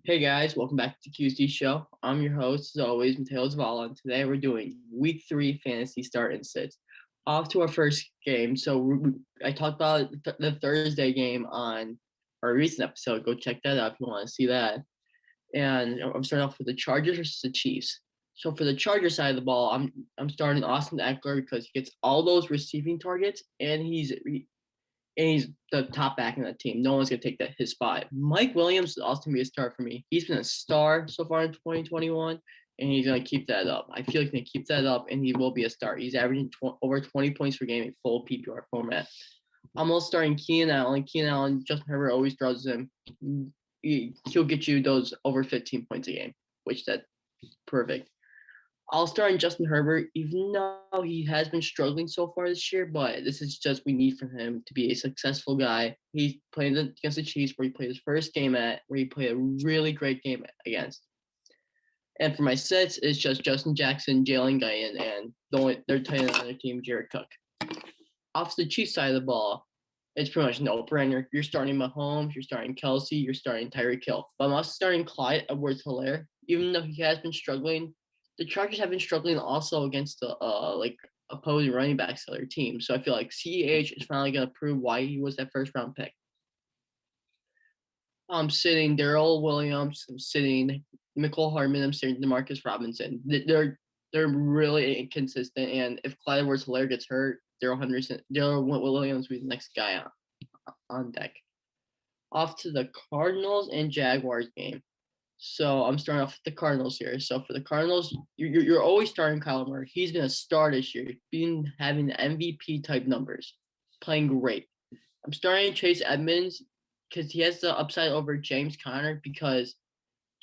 Hey guys, welcome back to the QC show. I'm your host, as always, Matteo, and today we're doing week 3 fantasy start and sits. Off to our first game. I talked about the Thursday game on our recent episode. Go check that out if you want to see that. And I'm starting off with the Chargers versus the Chiefs. So for the Chargers side of the ball, I'm starting Austin Eckler because he gets all those receiving targets and he's the top back in that team. No one's gonna take his spot. Mike Williams is also gonna be a star for me. He's been a star so far in 2021, and he's gonna keep that up. I feel like he's gonna keep that up, and he will be a star. He's averaging over 20 points per game in full PPR format. I'm also starting Keenan Allen. Keenan Allen, Justin Herbert always throws him. He'll get you those over 15 points a game, which that's perfect. I'll start in Justin Herbert, even though he has been struggling so far this year, but this is just we need from him to be a successful guy. He's playing against the Chiefs, where he played his first game where he played a really great game against. And for my sets, it's just Justin Jackson, Jalen Guyton, and they're tight end on their team, Jared Cook. Off the Chiefs side of the ball, it's pretty much no-brainer. You're starting Mahomes, you're starting Kelsey, you're starting Tyreek Hill. But I'm also starting Clyde Edwards-Helaire, even though he has been struggling. The Chargers have been struggling also against the opposing running backs of their team. So I feel like CEH is finally going to prove why he was that first round pick. I'm sitting Darrell Williams. I'm sitting Mecole Hardman. I'm sitting Demarcus Robinson. They're really inconsistent. And if Clyde Edwards-Helaire gets hurt, Darrell Williams will be the next guy on deck. Off to the Cardinals and Jaguars game. So I'm starting off with the Cardinals here. So for the Cardinals, you're always starting Kyler Murray. He's been a star this year, been having the MVP type numbers, playing great. I'm starting Chase Edmonds because he has the upside over James Conner because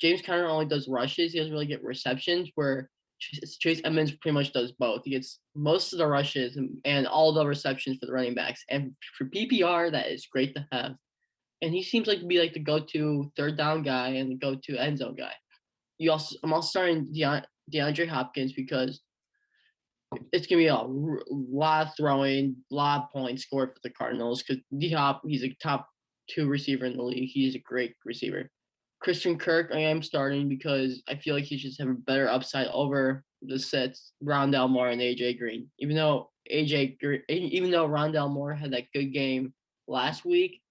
James Conner only does rushes. He doesn't really get receptions, where Chase Edmonds pretty much does both. He gets most of the rushes and all the receptions for the running backs. And for PPR, that is great to have. And he seems like to be like the go-to third down guy and the go-to end zone guy. I'm also starting DeAndre Hopkins because it's gonna be a lot of throwing, a lot of points scored for the Cardinals because D-Hop, he's a top 2 receiver in the league. He's a great receiver. Christian Kirk, I am starting because I feel like he should have a better upside over the sets Rondale Moore and AJ Green. Even though Rondale Moore had that good game last week,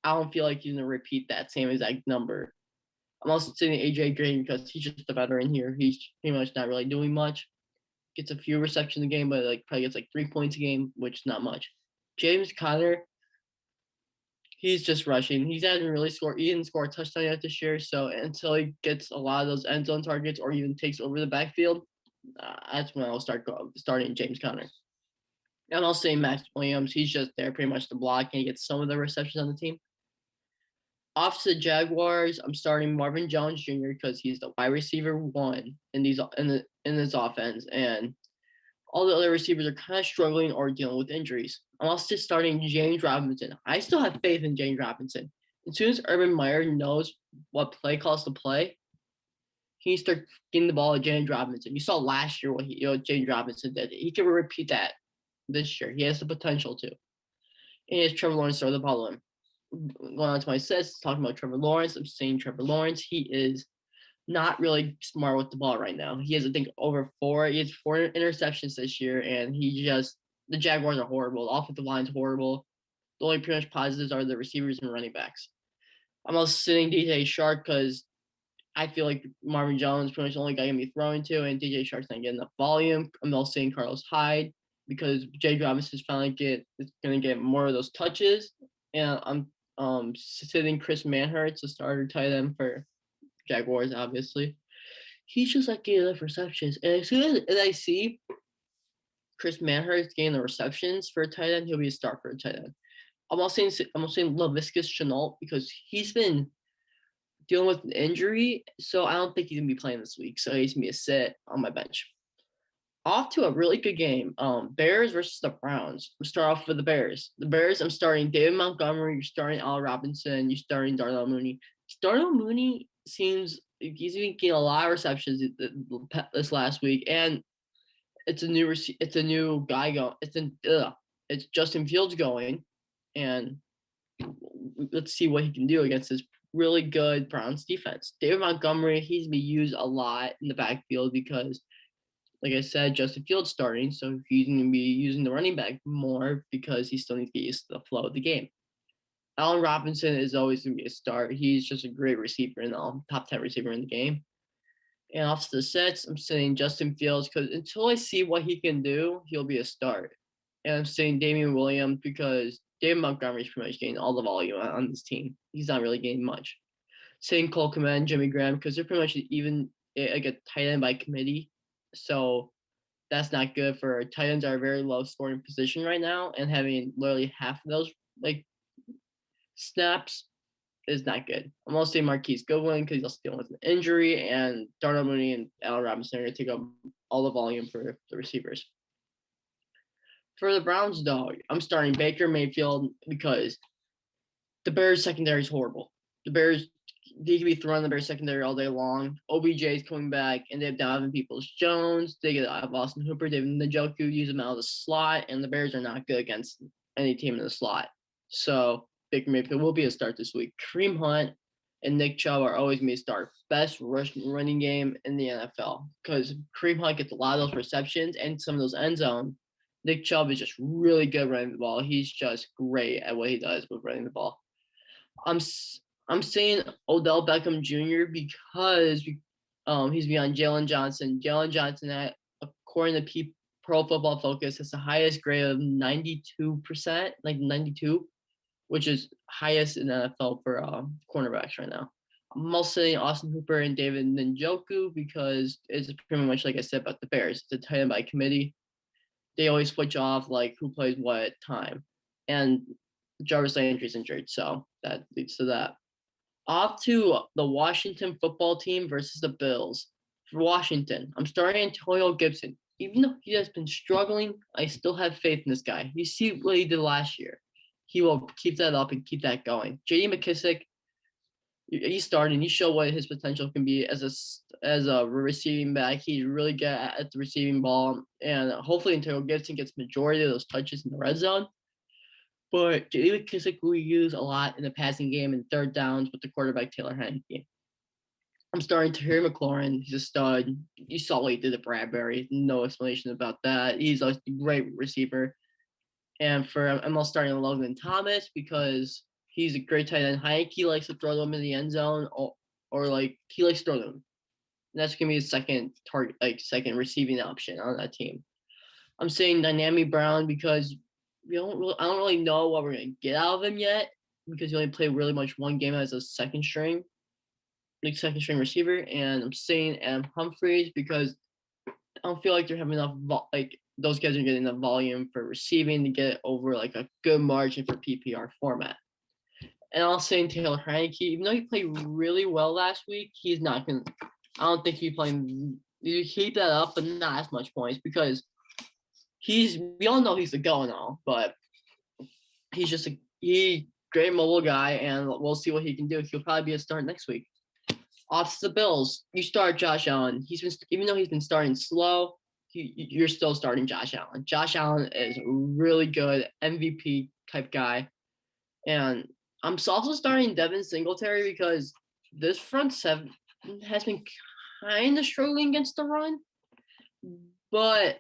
I don't feel like he's going to repeat that same exact number. I'm also sitting AJ Green because he's just a veteran here. He's pretty much not really doing much. Gets a few receptions a game, but probably gets 3 points a game, which is not much. James Conner, he's just rushing. He hasn't really scored. He didn't score a touchdown yet this year. So until he gets a lot of those end zone targets or even takes over the backfield, that's when I'll starting James Conner. And I'll say Max Williams. He's just there pretty much to block, and he gets some of the receptions on the team. Off to the Jaguars, I'm starting Marvin Jones Jr. because he's the wide receiver 1 in this offense, and all the other receivers are kind of struggling or dealing with injuries. I'm also starting James Robinson. I still have faith in James Robinson. As soon as Urban Meyer knows what play calls to play, he starts getting the ball to James Robinson. You saw last year what James Robinson did. He can repeat that this year. He has the potential to. And he has Trevor Lawrence throw the ball to him. Going on to my sets, talking about Trevor Lawrence. I'm saying Trevor Lawrence. He is not really smart with the ball right now. He has, I think, he has 4 interceptions this year, and the Jaguars are horrible. The offensive line's horrible. The only pretty much positives are the receivers and running backs. I'm also sitting DJ Shark because I feel like Marvin Jones is pretty much the only guy going to be throwing to, and DJ Shark's not getting enough volume. I'm also sitting Carlos Hyde because Jay Robinson is finally going to get more of those touches, and I'm sitting Chris Manhurts, the starter tight end for Jaguars, obviously. He's just getting enough receptions. And as soon as I see Chris Manhurts getting the receptions for a tight end, he'll be a star for a tight end. I'm also saying Laviska Shenault because he's been dealing with an injury, so I don't think he's gonna be playing this week. So he's gonna be a sit on my bench. Off to a really good game. Bears versus the Browns. I'm start off with the Bears. The Bears, I'm starting David Montgomery. You're starting Al Robinson. You're starting Darnell Mooney. Darnell Mooney seems he's been getting a lot of receptions this last week, and it's a new guy going. It's Justin Fields going, and let's see what he can do against this really good Browns defense. David Montgomery, he's been used a lot in the backfield because, like I said, Justin Fields starting, so he's going to be using the running back more because he still needs to get used to the flow of the game. Allen Robinson is always going to be a start. He's just a great receiver and top 10 receiver in the game. And off to the sets, I'm saying Justin Fields because until I see what he can do, he'll be a start. And I'm saying Damian Williams because David Montgomery's pretty much getting all the volume on this team. He's not really getting much. Saying Cole Kmet, Jimmy Graham because they're pretty much even like a tight end by committee. So that's not good for tight ends are a very low scoring position right now, and having literally half of those like snaps is not good. I'm also saying Marquise Goodwin because he's also dealing with an injury, and Darnell Mooney and Allen Robinson are going to take up all the volume for the receivers. For the Browns, though, I'm starting Baker Mayfield because the Bears' secondary is horrible. The Bears, they can be throwing the Bears' secondary all day long. OBJ is coming back, and they have Donovan Peoples-Jones. They get Austin Hooper, David Njoku, use them out of the slot, and the Bears are not good against any team in the slot. So Baker Mayfield will be a start this week. Kareem Hunt and Nick Chubb are always going to start. Best running game in the NFL because Kareem Hunt gets a lot of those receptions and some of those end zone. Nick Chubb is just really good running the ball. He's just great at what he does with running the ball. I'm saying Odell Beckham Jr. because he's beyond Jalen Johnson. Jalen Johnson, according to Pro Football Focus, has the highest grade of 92%, like 92, which is highest in the NFL for cornerbacks right now. I'm also saying Austin Hooper and David Njoku because it's pretty much like I said about the Bears. It's a tight end by committee. They always switch off like who plays what time. And Jarvis Landry's injured, so that leads to that. Off to the Washington football team versus the Bills. For Washington, I'm starting Antonio Gibson. Even though he has been struggling, I still have faith in this guy. You see what he did last year. He will keep that up and keep that going. J.D. McKissick, he's starting. He showed what his potential can be as a receiving back. He's really good at the receiving ball, and hopefully Antonio Gibson gets majority of those touches in the red zone. But J.D. McKissick will use a lot in the passing game and third downs with the quarterback Taylor Heineke. I'm starting Terry McLaurin. He's a stud. You saw what he did at Bradbury. No explanation about that. He's a great receiver. And I'm also starting Logan Thomas because he's a great tight end. Heineke likes to throw them in the end zone, or like he likes to throw them. And that's gonna be his second target, like second receiving option on that team. I'm saying Dynamic Brown because I don't really know what we're gonna get out of him yet because he only played really much one game as a second string receiver. And I'm saying Adam Humphries because I don't feel like they're having enough those guys are getting enough volume for receiving to get over like a good margin for PPR format. And I'll say Taylor Heineke, even though he played really well last week, he's not gonna. I don't think he's playing. You keep that up, but not as much points because we all know he's the go and all, but he's just a great mobile guy, and we'll see what he can do. He'll probably be a start next week. Off to the Bills, you start Josh Allen. Even though he's been starting slow, you're still starting Josh Allen. Josh Allen is a really good MVP type guy, and I'm also starting Devin Singletary because this front seven has been kind of struggling against the run, but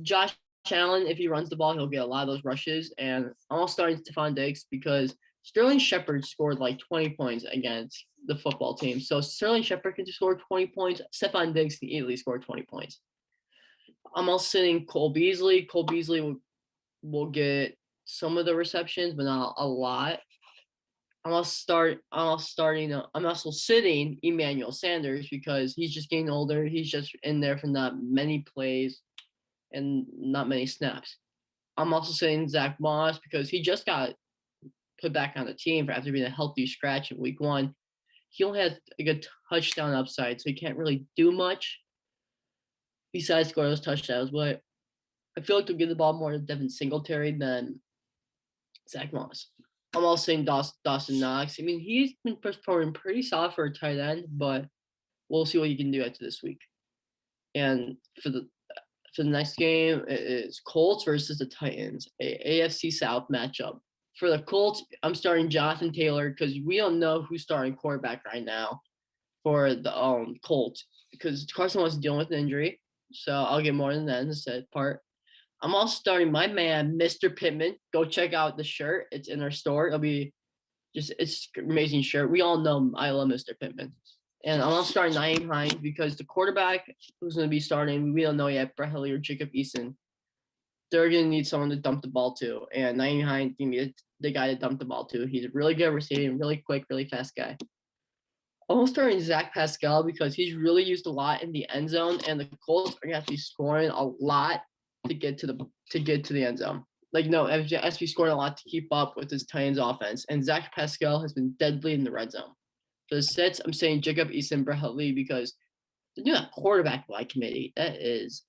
Josh Allen, if he runs the ball, he'll get a lot of those rushes. And I'm also starting Stephon Diggs because Sterling Shepard scored like 20 points against the football team. So Sterling Shepard can score 20 points. Stephon Diggs can easily score 20 points. I'm also sitting Cole Beasley. Cole Beasley will get some of the receptions, but not a lot. I'm also sitting Emmanuel Sanders because he's just getting older. He's just in there for not many plays and not many snaps. I'm also saying Zach Moss because he just got put back on the team after being a healthy scratch in week 1. He only has a good touchdown upside, so he can't really do much besides score those touchdowns. But I feel like they'll give the ball more to Devin Singletary than Zach Moss. I'm also saying Dawson Knox. I mean, he's been performing pretty solid for a tight end, but we'll see what he can do after this week. And for the next game, it is Colts versus the Titans, a AFC South matchup. For the Colts, I'm starting Jonathan Taylor because we don't know who's starting quarterback right now for the Colts because Carson Wentz is dealing with an injury. So I'll get more than that in the set part. I'm also starting my man, Mr. Pittman. Go check out the shirt. It's in our store. It's an amazing shirt. We all know I love Mr. Pittman. And I'm also starting Nyheim Hines because the quarterback who's going to be starting, we don't know yet, Brett Hundley or Jacob Eason. They're going to need someone to dump the ball to. And Nyheim Hines can be the guy to dump the ball to. He's a really good receiving, really quick, really fast guy. I'm starting Zach Pascal because he's really used a lot in the end zone, and the Colts are going to have to be scoring a lot to get to the end zone. Like, no, SB scored a lot to keep up with his Titans offense, and Zach Pascal has been deadly in the red zone. For the sits, I'm saying Jacob Eason, Brett Hundley because they're doing a quarterback by committee. That is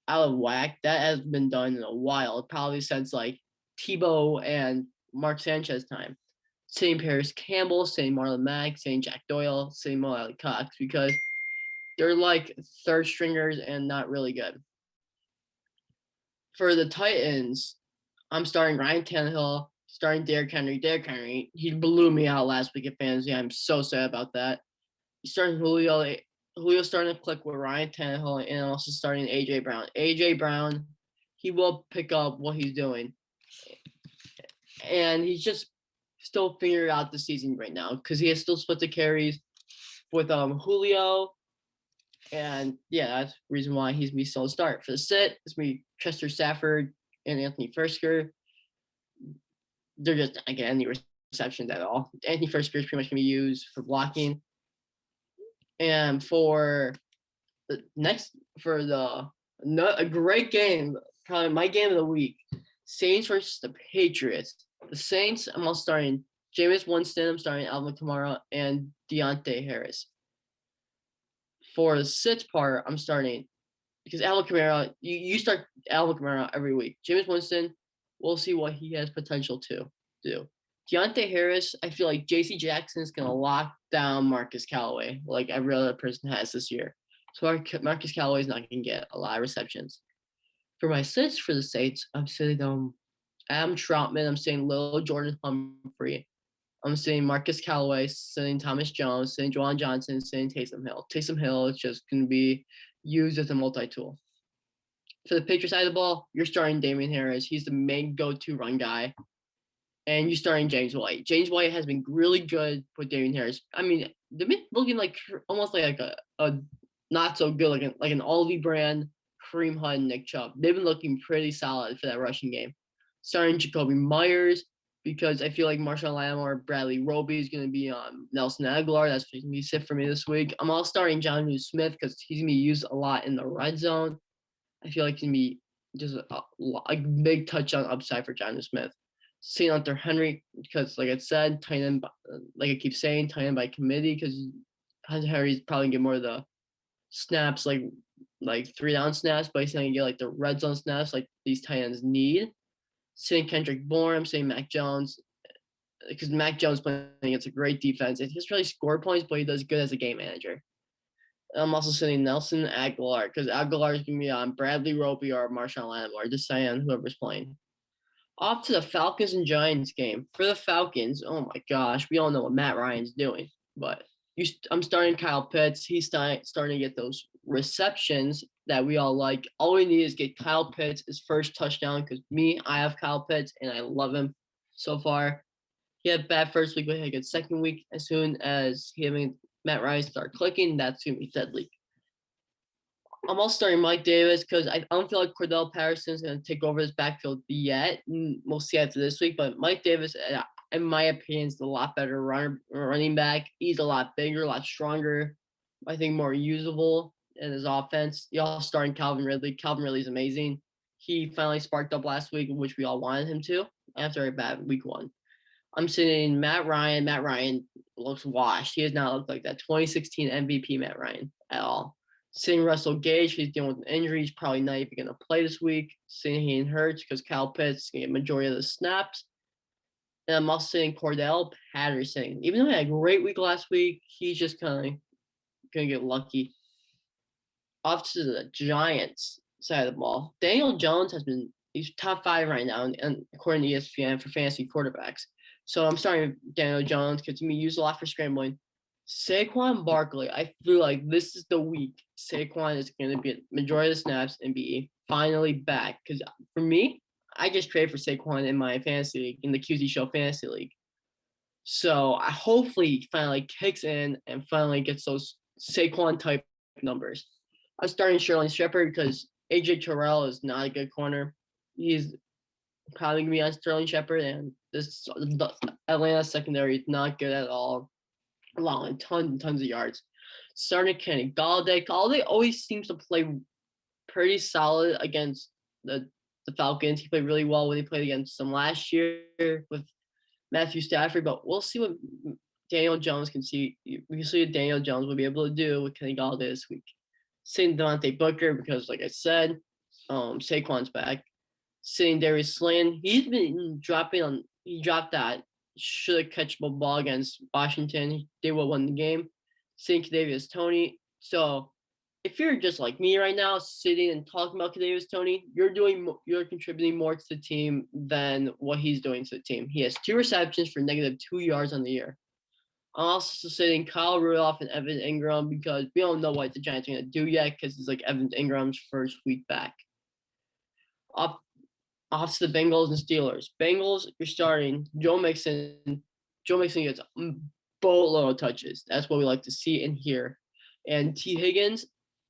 out of whack. That has been done in a while, probably since like Tebow and Mark Sanchez time. Same Paris Campbell, same Marlon Mack, same Jack Doyle, same Mo Alley Cox because they're like third stringers and not really good. For the Titans, I'm starting Ryan Tannehill, starting Derrick Henry. Derrick Henry, he blew me out last week at fantasy. I'm so sad about that. He's starting Julio. Julio's starting to click with Ryan Tannehill and also starting A.J. Brown. A.J. Brown, he will pick up what he's doing. And he's just still figuring out the season right now because he has still split the carries with Julio. And yeah, that's the reason why he's going to be still a start. For the sit, it's going to be Chester Stafford and Anthony Firkser. They're just not getting any receptions at all. Anthony Firkser is pretty much going to be used for blocking. And for a great game, probably my game of the week, Saints versus the Patriots. The Saints, I'm all starting Jameis Winston, I'm starting Alvin Kamara, and Deontay Harris. For the sits part, I'm starting because Alvin Kamara, you start Alvin Kamara every week. Jameis Winston, we'll see what he has potential to do. Deontay Harris, I feel like J.C. Jackson is going to lock down Marcus Callaway like every other person has this year. So Marcus Callaway is not going to get a lot of receptions. For my sits for the Saints, I'm sitting Adam Troutman, I'm saying Lil Jordan Humphrey. I'm saying Marcus Callaway, saying Thomas Jones, saying Juwan Johnson, saying Taysom Hill. Taysom Hill is just going to be used as a multi-tool. For the Patriots side of the ball, you're starting Damian Harris. He's the main go-to run guy. And you're starting James White. James White has been really good with Damian Harris. I mean, they've been looking like almost like a not so good, like an Aldi brand Kareem Hunt and Nick Chubb. They've been looking pretty solid for that rushing game. Starting Jacoby Myers because I feel like Marshawn Lattimore, Bradley Roby is going to be on Nelson Aguilar. That's going to be sit for me this week. I'm also starting Jonnu Smith because he's going to be used a lot in the red zone. I feel like he's going to be just a big touchdown upside for Jonnu Smith. St. Hunter Henry because, like I said, tight end, like I keep saying, tight end by committee because Hunter Henry's probably going to get more of the snaps, like 3-down snaps, but he's not going to get like the red zone snaps like these tight ends need. Saying Kendrick Bourne, I'm saying Mac Jones because Mac Jones playing against a great defense. He doesn't really score points, but he does good as a game manager. I'm also saying Nelson Aguilar because Aguilar is going to be on Bradley Roby or Marshawn Lattimore, just saying whoever's playing. Off to the Falcons and Giants game. For the Falcons, oh my gosh, we all know what Matt Ryan's doing, but I'm starting Kyle Pitts. He's starting to get those receptions that we all like. All we need is get Kyle Pitts his first touchdown because I have Kyle Pitts and I love him so far. He had a bad first week, but he had a good second week. As soon as him and Matt Ryan start clicking, that's going to be deadly. I'm also starting Mike Davis because I don't feel like Cordell Patterson's going to take over his backfield yet. We'll see after this week, but Mike Davis, in my opinion, is a lot better running back. He's a lot bigger, a lot stronger. I think more usable in his offense. You're all starting Calvin Ridley. Calvin Ridley's amazing. He finally sparked up last week, which we all wanted him to after a bad week one. I'm sitting Matt Ryan. Matt Ryan looks washed. He does not look like that 2016 MVP Matt Ryan at all. Sitting Russell Gage, he's dealing with an injury. He's probably not even going to play this week. Sitting Hayden Hurts because Kyle Pitts is going to get majority of the snaps. And I'm also sitting Cordell Patterson. Even though he had a great week last week, he's just kind of going to get lucky. Off to the Giants side of the ball. Daniel Jones has been He's top 5 right now, and according to ESPN for fantasy quarterbacks. So I'm starting Daniel Jones because he used a lot for scrambling. Saquon Barkley, I feel like this is the week Saquon is going to be a majority of the snaps and be finally back. Because for me, I just traded for Saquon in my fantasy league, in the QZ Show fantasy league. So I hopefully he finally kicks in and finally gets those Saquon type numbers. I'm starting Sterling Shepard because AJ Terrell is not a good corner. He's probably gonna be on Sterling Shepard, and the Atlanta secondary is not good at all, allowing tons and tons of yards. Starting Kenny Galladay. Galladay always seems to play pretty solid against the Falcons. He played really well when he played against them last year with Matthew Stafford, but we'll see what Daniel Jones can see. We can see what Daniel Jones will be able to do with Kenny Galladay this week. Sitting Devontae Booker because, like I said, Saquon's back. Sitting Darius Slayton, he's been dropping on. He dropped that should have catchable ball against Washington. They would win the game. Sitting Kadarius Toney. So if you're just like me right now, sitting and talking about Kadarius Toney, you're contributing more to the team than what he's doing to the team. He has 2 receptions for -2 yards on the year. I'm also sitting Kyle Rudolph and Evan Ingram because we don't know what the Giants are going to do yet because it's like Evan Ingram's first week back. Off to the Bengals and Steelers. Bengals, you're starting Joe Mixon. Joe Mixon gets a boatload of touches. That's what we like to see and hear. And T. Higgins,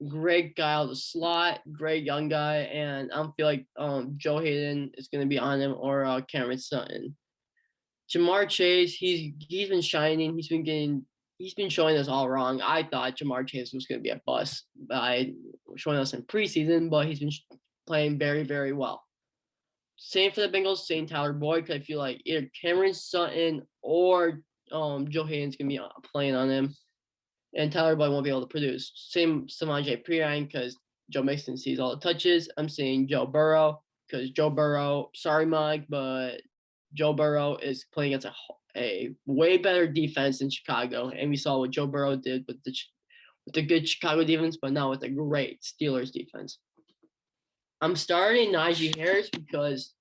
great guy out of the slot, great young guy, and I don't feel like Joe Hayden is going to be on him or Cameron Sutton. Jamar Chase, he's been shining. He's been showing us all wrong. I thought Jamar Chase was going to be a bust by showing us in preseason, but he's been playing very, very well. Same for the Bengals, same Tyler Boyd, because I feel like either Cameron Sutton or Joe Hayden's going to be playing on him, and Tyler Boyd won't be able to produce. Same Samaje Perine, because Joe Mixon sees all the touches. I'm saying Joe Burrow, because Joe Burrow, sorry, Mike, but Joe Burrow is playing against a way better defense in Chicago, and we saw what Joe Burrow did with the good Chicago defense, but now with a great Steelers defense. I'm starting Najee Harris because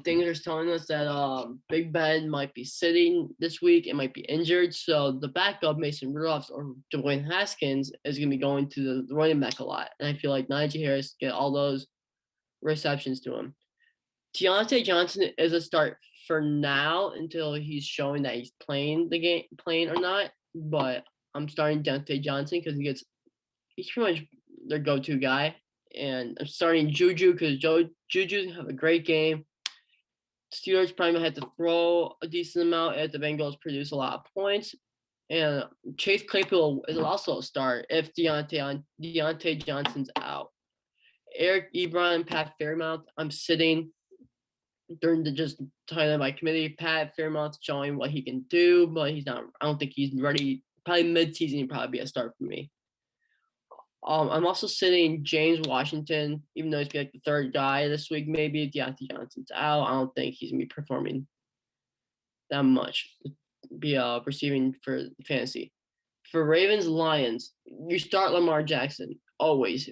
things are telling us that Big Ben might be sitting this week and might be injured. So the backup, Mason Rudolph or Dwayne Haskins, is going to be going to the running back a lot. And I feel like Najee Harris get all those receptions to him. Deontay Johnson is a start for now until he's showing that he's playing or not. But I'm starting Deontay Johnson because he's pretty much their go-to guy. And I'm starting Juju because Juju's have a great game. Steelers probably might have to throw a decent amount if the Bengals produce a lot of points. And Chase Claypool is also a start if Deontay Johnson's out. Eric Ebron and Pat Fairmouth, I'm sitting during the just time by committee. Pat Fairmouth showing what he can do, but he's not. I don't think he's ready. Probably mid-season, he'd probably be a start for me. I'm also sitting James Washington, even though he's like the third guy this week. Maybe Deontay Johnson's out. I don't think he's gonna be performing that much. Be receiving for fantasy. For Ravens Lions, you start Lamar Jackson always.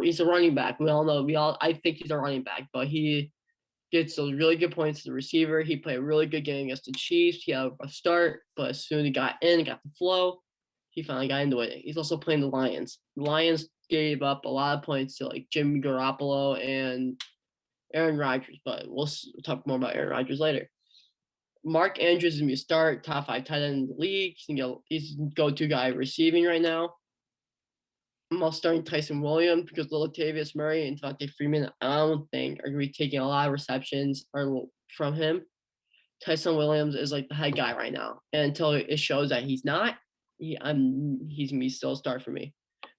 He's a running back. We all know. I think he's a running back, but he gets those really good points as a receiver. He played a really good game against the Chiefs. He had a start, but as soon as he got the flow, he finally got into it. He's also playing the Lions. The Lions gave up a lot of points to like Jimmy Garoppolo and Aaron Rodgers, but we'll talk more about Aaron Rodgers later. Mark Andrews is going to be a start, top 5 tight end in the league. He's go-to guy receiving right now. I'm also starting Tyson Williams because Latavius Murray and Devontae Freeman, I don't think, are going to be taking a lot of receptions from him. Tyson Williams is like the head guy right now. And until it shows that he's not, he's going to be still a start for me.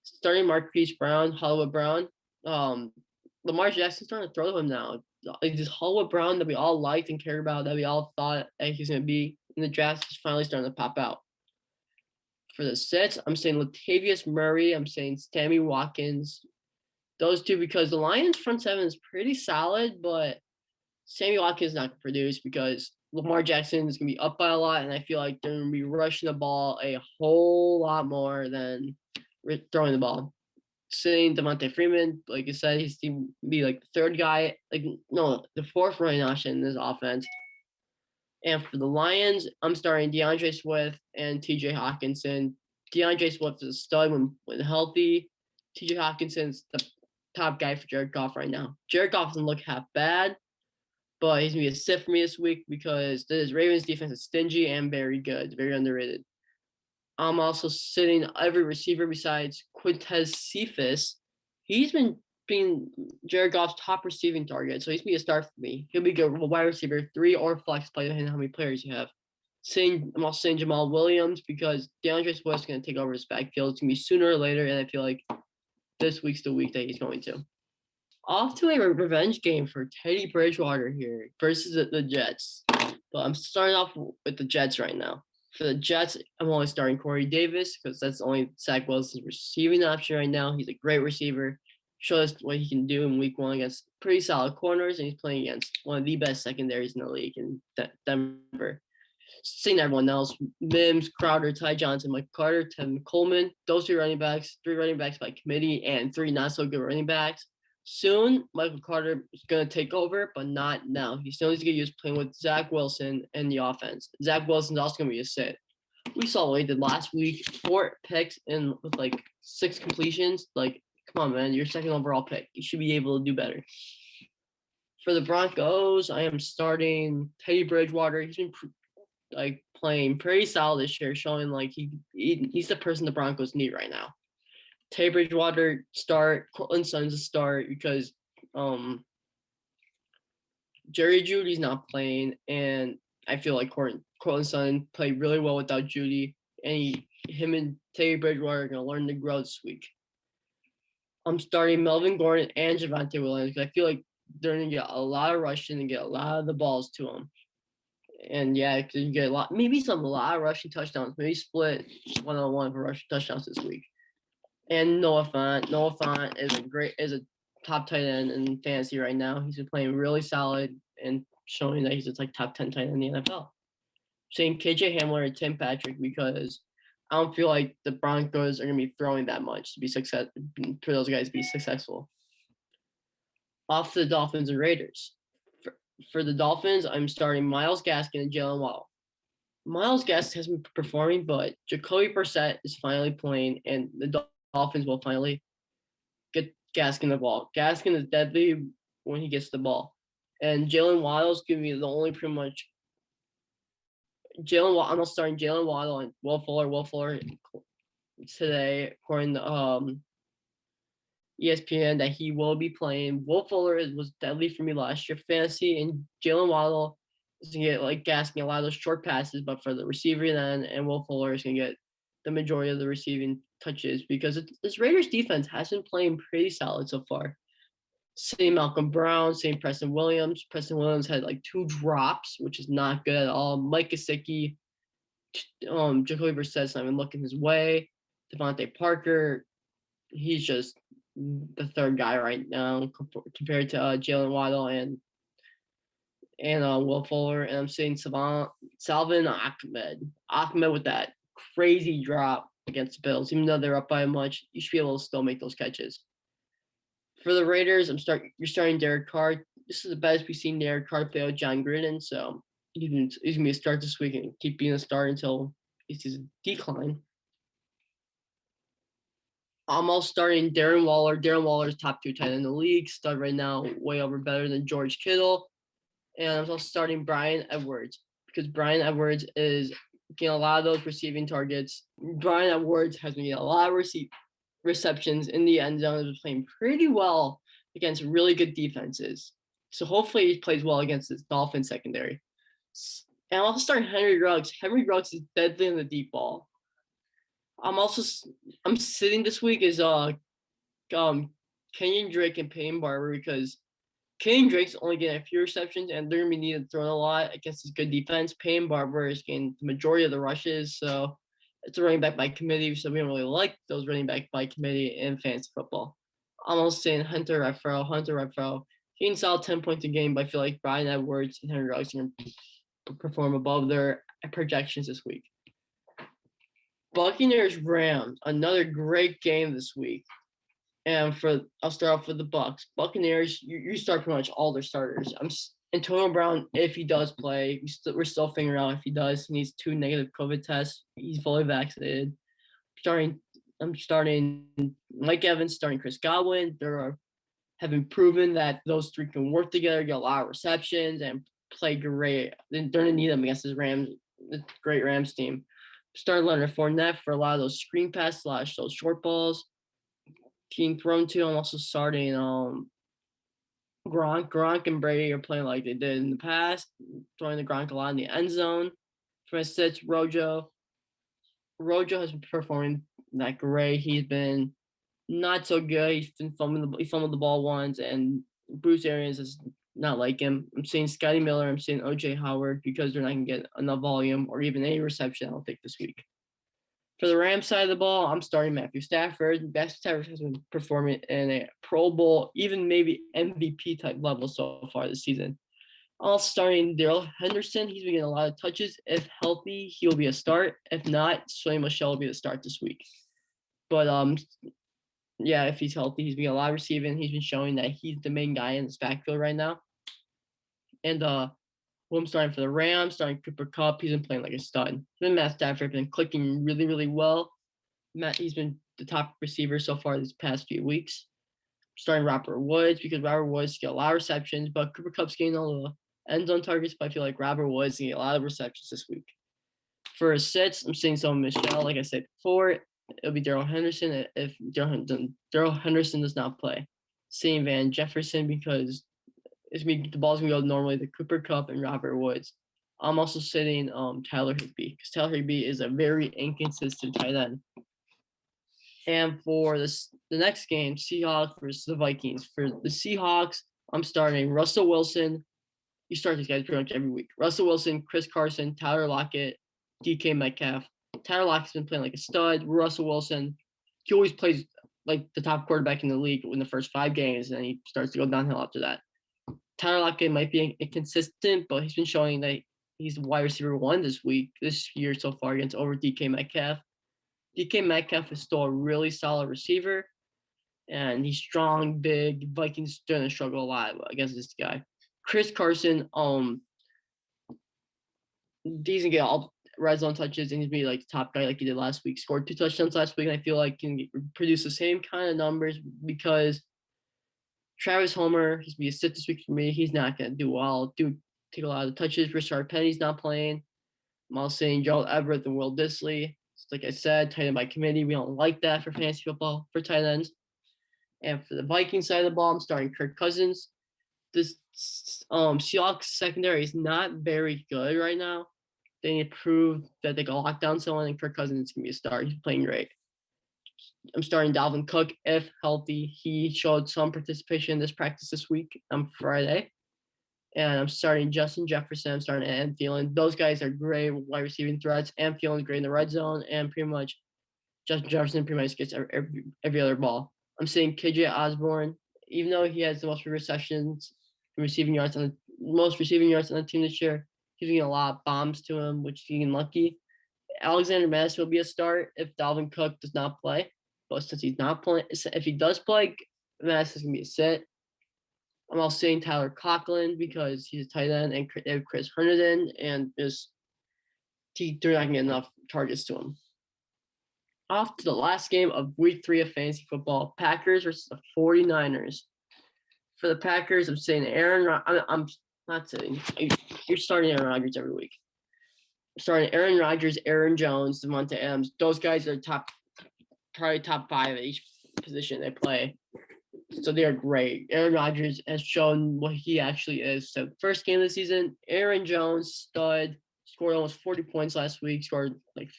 Starting Marquise Brown, Hollywood Brown. Lamar Jackson's starting to throw to him now. Like this Hollywood Brown that we all liked and cared about, that we all thought that he's going to be in the draft, is finally starting to pop out. For the sets, I'm saying Latavius Murray. I'm saying Sammy Watkins. Those two because the Lions front seven is pretty solid, but Sammy Watkins is not going to produce because Lamar Jackson is going to be up by a lot, and I feel like they're going to be rushing the ball a whole lot more than throwing the ball. sitting Devontae Freeman. Like I said, he's to be like the third guy, like no, the fourth running option in this offense. And for the Lions, I'm starting DeAndre Swift and TJ Hawkinson. DeAndre Swift is a stud when healthy. TJ Hawkinson's the top guy for Jared Goff right now. Jared Goff doesn't look half bad, but he's going to be a sit for me this week because this Ravens defense is stingy and very good, very underrated. I'm also sitting every receiver besides Quintez Cephas. He's been being Jared Goff's top receiving target, so he's be a start for me. He'll be good wide receiver 3 or flex play depending on how many players you have. I'm also saying Jamal Williams because DeAndre Swift's going to take over his backfield. It's going to be sooner or later, and I feel like this week's the week that he's going to. Off to a revenge game for Teddy Bridgewater here versus the Jets. But I'm starting off with the Jets right now. For the Jets, I'm only starting Corey Davis because that's the only Zach Wilson's receiving option right now. He's a great receiver. Showed us what he can do in week 1 against pretty solid corners, and he's playing against one of the best secondaries in the league in Denver. Seeing everyone else, Mims, Crowder, Ty Johnson, Mike Carter, Tevin Coleman, those 3 running backs by committee, and 3 not-so-good running backs. Soon, Michael Carter is going to take over, but not now. He still needs to get used to playing with Zach Wilson in the offense. Zach Wilson's also going to be a sit. We saw what he did last week, 4 picks and with like 6 completions. Like, come on, man, you're second overall pick. You should be able to do better. For the Broncos, I am starting Teddy Bridgewater. He's been playing pretty solid this year, showing like he's the person the Broncos need right now. Teddy Bridgewater start, Cortland Sutton's a start because Jerry Jeudy's not playing, and I feel like Cortland Sutton played really well without Jeudy, and him and Teddy Bridgewater are going to learn to grow this week. I'm starting Melvin Gordon and Javonte Williams because I feel like they're going to get a lot of rushing and get a lot of the balls to them. And yeah, because you get a lot of rushing touchdowns. Maybe split 1-on-1 for rushing touchdowns this week. And Noah Fant is a top tight end in fantasy right now. He's been playing really solid and showing that he's a top 10 tight end in the NFL. Saying KJ Hamler and Tim Patrick because I don't feel like the Broncos are going to be throwing that much for those guys to be successful. Off to the Dolphins and Raiders. For the Dolphins, I'm starting Myles Gaskin and Jalen Waddle. Myles Gaskin has been performing, but Jacoby Brissett is finally playing, and the Dolphins will finally get Gaskin the ball. Gaskin is deadly when he gets the ball. And Jalen Waddle's giving me the only pretty much I'm not starting Jalen Waddle and Will Fuller today, according to ESPN, that he will be playing. Will Fuller was deadly for me last year for fantasy, and Jalen Waddle is going to get like Gaskin a lot of those short passes, but for the receiver then, and Will Fuller is going to get the majority of the receiving touches because this Raiders defense has been playing pretty solid so far. Same Malcolm Brown, same Preston Williams. Preston Williams had like 2 drops, which is not good at all. Mike Gesicki, Jacoby Brissett's not even looking his way. Devontae Parker, he's just the third guy right now compared to Jalen Waddle and Will Fuller. And I'm saying Salvin Ahmed with that crazy drop against the Bills. Even though they're up by much, you should be able to still make those catches. For the Raiders, you're starting Derek Carr. This is the best we've seen Derek Carr play with John Gruden, so he's going to be a start this week and keep being a start until he sees a decline. I'm also starting Darren Waller. Darren Waller is top 2 tight end in the league, stud right now, way over better than George Kittle. And I'm also starting Bryan Edwards because Bryan Edwards is getting a lot of those receiving targets. Bryan Edwards has been getting a lot of receptions in the end zone. He's playing pretty well against really good defenses. So hopefully he plays well against this Dolphins secondary. And I'm also starting Henry Ruggs. Henry Ruggs is deadly in the deep ball. I'm sitting this week is Kenyon Drake and Peyton Barber because Kenyon Drake's only getting a few receptions and they're gonna be needed throwing a lot against this good defense. Peyton Barber is getting the majority of the rushes, so it's a running back by committee, so we don't really like those running back by committee in fantasy football. I'm also saying Hunter Renfrow. He can sell 10 points a game, but I feel like Bryan Edwards and Henry Ruggs are going to perform above their projections this week. Buccaneers Rams, another great game this week. And I'll start off with the Bucks. Buccaneers, you start pretty much all their starters. Antonio Brown, if he does play, we're still figuring out if he does. He needs 2 negative COVID tests. He's fully vaccinated. I'm starting Mike Evans, starting Chris Godwin. Having proven that those three can work together, get a lot of receptions, and play great. They're gonna need them against the great Rams team. Starting Leonard Fournette for a lot of those screen passes, a lot of those short balls being thrown to. I'm also starting Gronk. Gronk and Brady are playing like they did in the past, throwing the Gronk a lot in the end zone. For instance, Rojo has been performing not great. He's been not so good. He fumbled the ball once, and Bruce Arians is not like him. I'm saying Scotty Miller. I'm saying OJ Howard because they're not gonna get enough volume or even any reception. I don't think this week. For the Rams side of the ball, I'm starting Matthew Stafford. Matthew Stafford has been performing in a Pro Bowl, even maybe MVP type level so far this season. I'm starting Daryl Henderson. He's been getting a lot of touches. If healthy, he'll be a start. If not, Sonny Michel will be the start this week. But yeah, if he's healthy, he's been a lot of receiving. He's been showing that he's the main guy in this backfield right now. And who I'm starting for the Rams, starting Cooper Kupp. He's been playing like a stud. Matt Stafford been clicking really, really well. He's been the top receiver so far these past few weeks. Starting Robert Woods because Robert Woods get a lot of receptions, but Cooper Kupp's getting all the end zone targets. But I feel like Robert Woods get a lot of receptions this week. For sits, I'm seeing some Michelle. Like I said before, it'll be Daryl Henderson if Daryl Henderson does not play. Seeing Van Jefferson because the ball's gonna go normally to Cooper Kupp and Robert Woods. I'm also sitting Tyler Higbee because Tyler Higbee is a very inconsistent tight end. And for the next game, Seahawks versus the Vikings. For the Seahawks, I'm starting Russell Wilson. You start these guys pretty much every week. Russell Wilson, Chris Carson, Tyler Lockett, DK Metcalf. Tyler Lockett's been playing like a stud. Russell Wilson, he always plays like the top quarterback in the league in the first 5 games, and then he starts to go downhill after that. Tyler Lockett might be inconsistent, but he's been showing that he's wide receiver 1 this year so far against over DK Metcalf. DK Metcalf is still a really solid receiver, and he's strong, big. Vikings going to struggle a lot against this guy. Chris Carson, he's going to get all red zone touches, and he's going to be like the top guy like he did last week. Scored 2 touchdowns last week, and I feel like he can produce the same kind of numbers because Travis Homer, he's going to be a sit this week for me. He's not going to do well. Take a lot of the touches. Rashard Penny's not playing. I'm also saying Joel Everett and Will Dissly. Like I said, tight end by committee. We don't like that for fantasy football for tight ends. And for the Vikings side of the ball, I'm starting Kirk Cousins. This Seahawks secondary is not very good right now. They need to prove that they can lock down someone, and Kirk Cousins can be a star. He's playing great. I'm starting Dalvin Cook if healthy. He showed some participation in this practice this week on Friday. And I'm starting Justin Jefferson. I'm starting Adam Thielen. Those guys are great wide receiving threats. Adam Thielen's great in the red zone, and pretty much Justin Jefferson pretty much gets every other ball. I'm saying KJ Osborne, even though he has the most receptions, receiving yards on the team this year, he's getting a lot of bombs to him, which he's getting lucky. Alexander Madison will be a start if Dalvin Cook does not play. But since he's not playing, if he does play, Madison's gonna be a sit. I'm also saying Tyler Conklin because he's a tight end, and they have Chris Herndon, and they're not going to get enough targets to him. Off to the last game of week 3 of fantasy football, Packers versus the 49ers. For the Packers, I'm saying I'm not saying you're starting Aaron Rodgers every week. I'm starting Aaron Rodgers, Aaron Jones, Devontae Adams. Those guys are probably top 5 at each position they play. So they are great. Aaron Rodgers has shown what he actually is. So first game of the season, Aaron Jones, stud, scored almost 40 points last week, scored like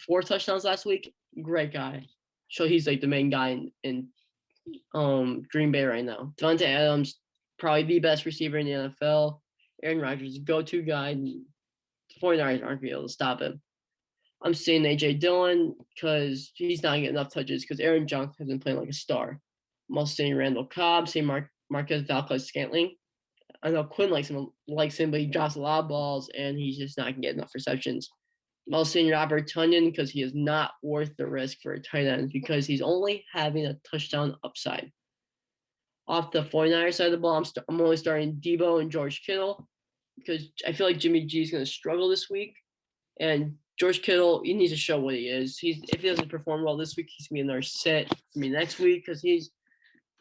4 touchdowns last week. Great guy. So he's like the main guy in Green Bay right now. Devontae Adams, probably the best receiver in the NFL. Aaron Rodgers, go-to guy. The 49ers aren't going to be able to stop him. I'm saying A.J. Dillon because he's not getting enough touches because Aaron Jones has been playing like a star. I'm also saying Randall Cobb, saying Marquez Valdes-Scantling. I know Quinn likes him, but he drops a lot of balls, and he's just not going to get enough receptions. I'm also saying Robert Tunyon because he is not worth the risk for a tight end because he's only having a touchdown upside. Off the 49ers side of the ball, I'm only starting Debo and George Kittle because I feel like Jimmy G is going to struggle this week. And George Kittle, he needs to show what he is. If he doesn't perform well this week, he's going to be another sit for me next week because he's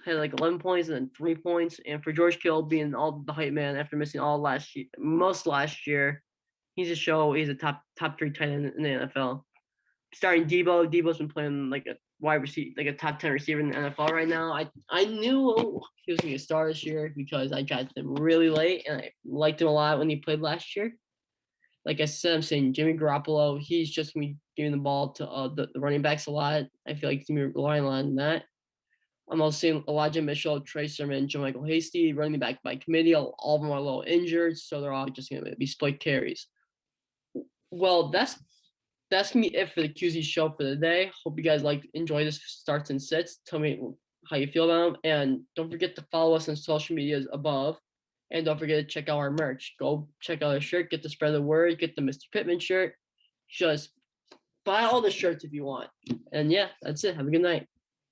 had like 11 points and then 3 points. And for George Kittle being all the hype man after missing all most last year, he's a show. He's a top 3 tight end in the NFL. Starting Debo. Debo's been playing like a wide receiver, like a top 10 receiver in the NFL right now. I knew he was going to be a star this year because I drafted him really late and I liked him a lot when he played last year. Like I said, I'm saying Jimmy Garoppolo. He's just going to be giving the ball to the running backs a lot. I feel like he's going to be relying a lot on that. I'm also seeing Elijah Mitchell, Trey Sermon, JaMychal Hasty, running back by committee. All of them are a little injured, so they're all just going to be split carries. Well, that's gonna be it for the QZ show for the day. Hope you guys enjoy this starts and sits. Tell me how you feel about them, and don't forget to follow us on social medias above. And don't forget to check out our merch. Go check out our shirt. Get the spread the word. Get the Mr. Pittman shirt. Just buy all the shirts if you want. And yeah, that's it. Have a good night.